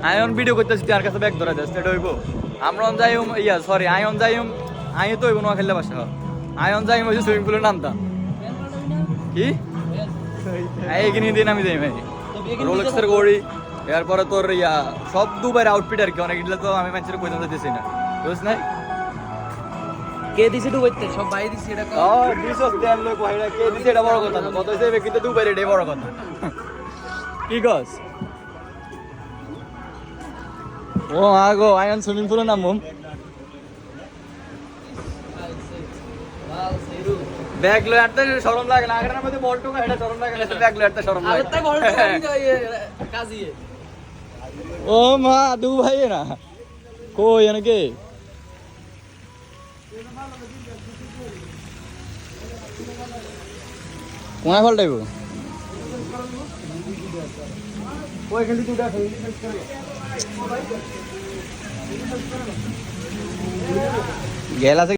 ion video করতেছি তার কাছে ব্যাগ ধরা যাচ্ছে এটা হইব আমরা যাইম ইয়া সরি আয়ন যাইম আয়ো তো হইব না খেললে বাসা আয়ন যাইম হইছে সুইমিং পুলের নামতাম কি এইখানে দিন আমি যাই ভাই রোলেক্সের গড়ি এরপরে তোর ইয়া সব দুবার আউটফিট আর কি অনেক এগুলো তো আমি মানুষের কইতে দিতেছি না বুঝছ নাই কে দিছে ডুবাইতে সব ভাই দিছে এটা দিছস তেল লোক ভাইরা কে দিছে এটা বড় কথা না কত হিসেবে কিন্তু দুবার এটাই বড় কথা কি গস ও আগো আয়ন সুইমিং পুলে নামুম ব্যাগ লয়ে আটতে শরম লাগে না আগের মধ্যে বল টুকা এটা শরম লাগে না ব্যাগ লয়ে আটতে শরম লাগে তাই বড় কাজিয়ে ও মা দু ভাই না কই এনকে কোনা ফলটাইব ওই খালি দুটা গেল আছে